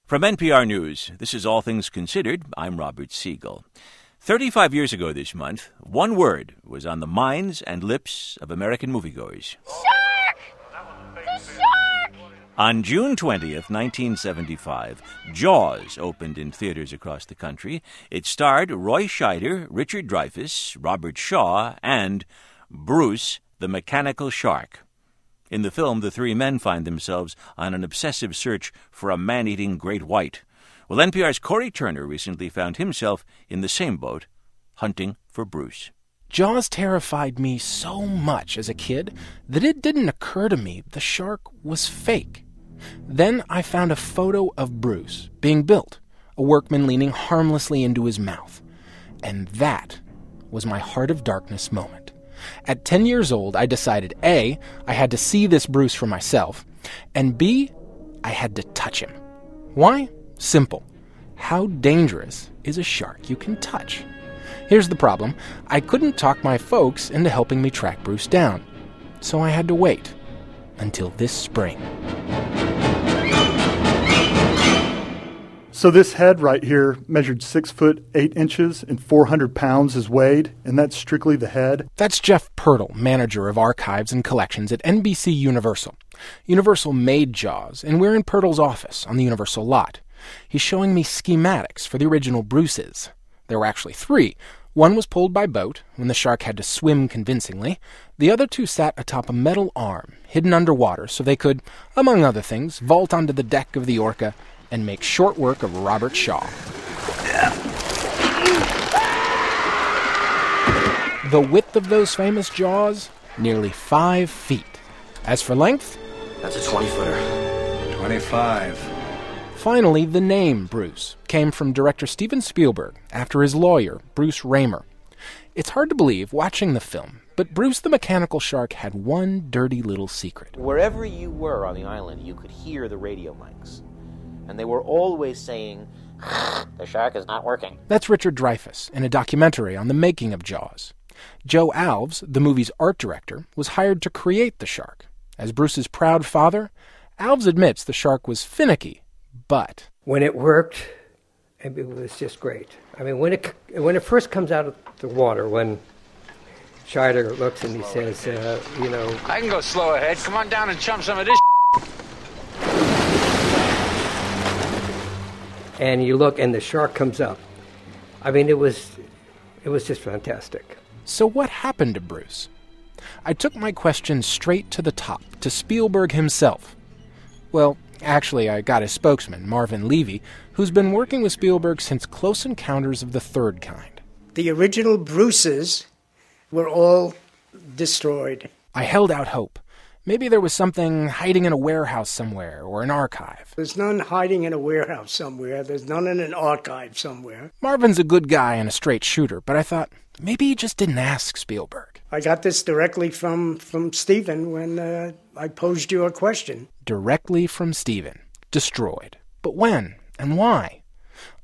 From NPR News, this is All Things Considered. I'm Robert Siegel. 35 years ago this month, one word was on the minds and lips of American moviegoers. Shark! The shark! On June 20th, 1975, Jaws opened in theaters across the country. It starred Roy Scheider, Richard Dreyfuss, Robert Shaw, and Bruce the Mechanical Shark. In the film, the three men find themselves on an obsessive search for a man-eating great white. Well, NPR's Corey Turner recently found himself in the same boat, hunting for Bruce. Jaws terrified me so much as a kid that it didn't occur to me the shark was fake. Then I found a photo of Bruce being built, a workman leaning harmlessly into his mouth. And that was my heart of darkness moment. At 10 years old, I decided A, I had to see this Bruce for myself, and B, I had to touch him. Why? Simple. How dangerous is a shark you can touch? Here's the problem. I couldn't talk my folks into helping me track Bruce down, so I had to wait until this spring. So this head right here measured 6 foot 8 inches and 400 pounds is weighed, and that's strictly the head. That's Jeff Pirtle, manager of archives and collections at NBC Universal. Universal made Jaws, and we're in Pirtle's office on the Universal lot. He's showing me schematics for the original Bruces. There were actually 3. One was pulled by boat, when the shark had to swim convincingly. The other 2 sat atop a metal arm, hidden underwater, so they could, among other things, vault onto the deck of the Orca and make short work of Robert Shaw. The width of those famous jaws? Nearly 5 feet. As for length? That's a 20-footer. 25. Finally, the name Bruce came from director Steven Spielberg after his lawyer, Bruce Raymer. It's hard to believe watching the film, but Bruce the Mechanical Shark had one dirty little secret. Wherever you were on the island, you could hear the radio mics. And they were always saying, the shark is not working. That's Richard Dreyfuss in a documentary on the making of Jaws. Joe Alves, the movie's art director, was hired to create the shark. As Bruce's proud father, Alves admits the shark was finicky, but when it worked, it was just great. I mean, when it first comes out of the water, when Scheider looks and he says, I can go slow ahead. Come on down and chump some of this. And you look and the shark comes up. I mean, it was just fantastic. So what happened to Bruce? I took my question straight to the top, to Spielberg himself. Well, actually, I got his spokesman, Marvin Levy, who's been working with Spielberg since Close Encounters of the Third Kind. The original Bruces were all destroyed. I held out hope. Maybe there was something hiding in a warehouse somewhere, or an archive. There's none hiding in a warehouse somewhere. There's none in an archive somewhere. Marvin's a good guy and a straight shooter, but I thought, maybe he just didn't ask Spielberg. I got this directly from Stephen when I posed you a question. Directly from Stephen. Destroyed. But when? And why?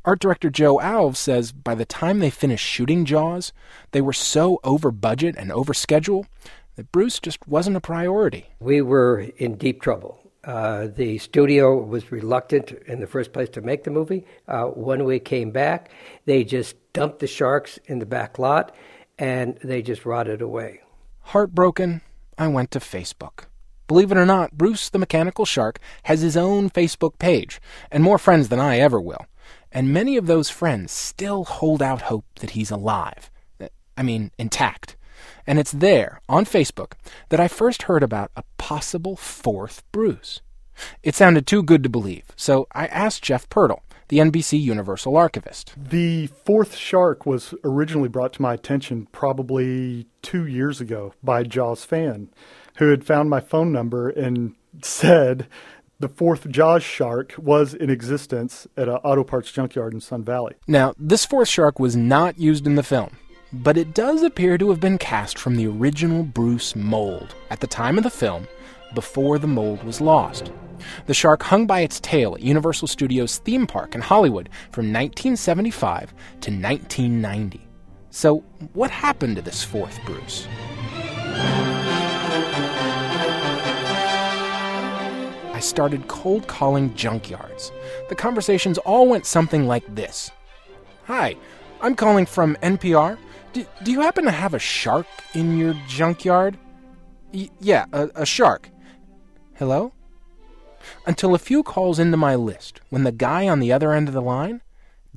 Art director Joe Alves says by the time they finished shooting Jaws, they were so over budget and over schedule that Bruce just wasn't a priority. We were in deep trouble. The studio was reluctant in the first place to make the movie. When we came back, they just dumped the sharks in the back lot, and they just rotted away. Heartbroken, I went to Facebook. Believe it or not, Bruce the Mechanical Shark has his own Facebook page, and more friends than I ever will. And many of those friends still hold out hope that he's alive. Intact. And it's there, on Facebook, that I first heard about a possible 4th Bruce. It sounded too good to believe, so I asked Jeff Pirtle, the NBC Universal archivist. The 4th shark was originally brought to my attention probably 2 years ago by a Jaws fan who had found my phone number and said the 4th Jaws shark was in existence at an auto parts junkyard in Sun Valley. Now, this 4th shark was not used in the film, but it does appear to have been cast from the original Bruce mold at the time of the film, before the mold was lost. The shark hung by its tail at Universal Studios theme park in Hollywood from 1975 to 1990. So, what happened to this 4th Bruce? I I started cold calling junkyards. The conversations all went something like this. Hi, I'm calling from NPR. Do you happen to have a shark in your junkyard? Yeah, a shark. Hello? Until a few calls into my list, when the guy on the other end of the line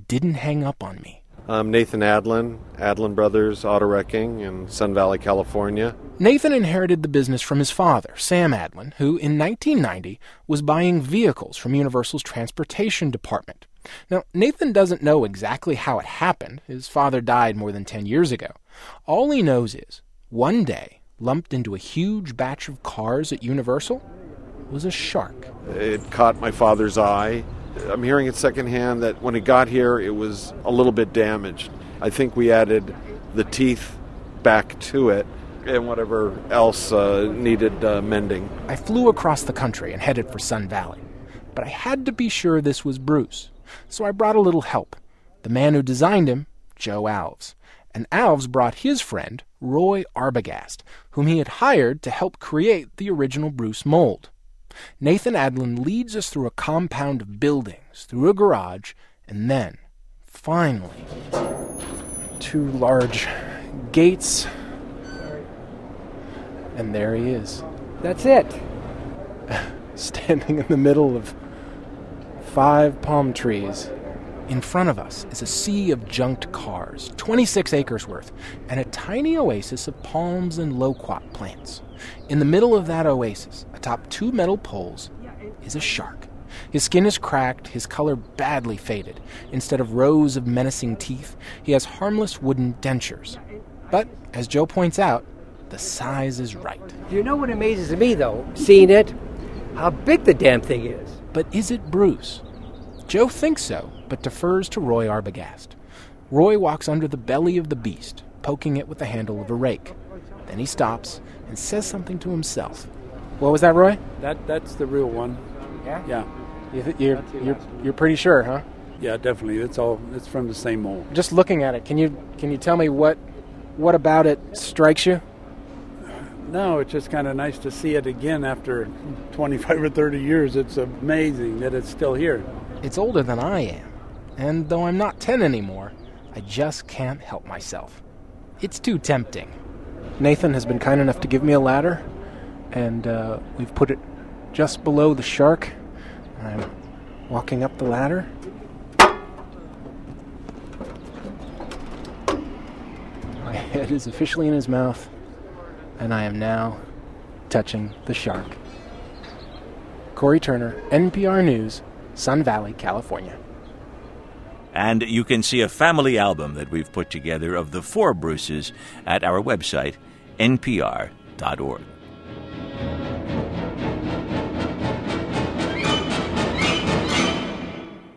didn't hang up on me. I'm Nathan Adlin, Adlin Brothers Auto Wrecking in Sun Valley, California. Nathan inherited the business from his father, Sam Adlin, who in 1990 was buying vehicles from Universal's transportation department. Now, Nathan doesn't know exactly how it happened. His father died more than 10 years ago. All he knows is, one day, lumped into a huge batch of cars at Universal was a shark. It caught my father's eye. I'm hearing it secondhand that when it got here, it was a little bit damaged. I think we added the teeth back to it and whatever else needed mending. I flew across the country and headed for Sun Valley. But I had to be sure this was Bruce, so I brought a little help. The man who designed him, Joe Alves. And Alves brought his friend, Roy Arbogast, whom he had hired to help create the original Bruce mold. Nathan Adlin leads us through a compound of buildings, through a garage, and then, finally, 2 large gates. And there he is. That's it. Standing in the middle of 5 palm trees. In front of us is a sea of junked cars, 26 acres worth, and a tiny oasis of palms and loquat plants. In the middle of that oasis, atop 2 metal poles, is a shark. His skin is cracked, his color badly faded. Instead of rows of menacing teeth, he has harmless wooden dentures. But, as Joe points out, the size is right. Do you know what amazes me, though, seeing it? How big the damn thing is. But is it Bruce? Joe thinks so, but defers to Roy Arbogast. Roy walks under the belly of the beast, poking it with the handle of a rake. Then he stops and says something to himself. What was that, Roy? That's the real one. Yeah? Yeah. You're pretty sure, huh? Yeah, definitely. It's from the same mold. Just looking at it, can you tell me what about it strikes you? No, it's just kind of nice to see it again after 25 or 30 years. It's amazing that it's still here. It's older than I am, and though I'm not 10 anymore, I just can't help myself. It's too tempting. Nathan has been kind enough to give me a ladder, and we've put it just below the shark. I'm walking up the ladder. My head is officially in his mouth, and I am now touching the shark. Corey Turner, NPR News, Sun Valley, California. And you can see a family album that we've put together of the 4 Bruces at our website, npr.org.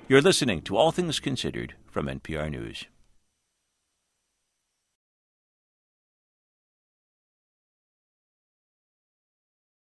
You're listening to All Things Considered from NPR News.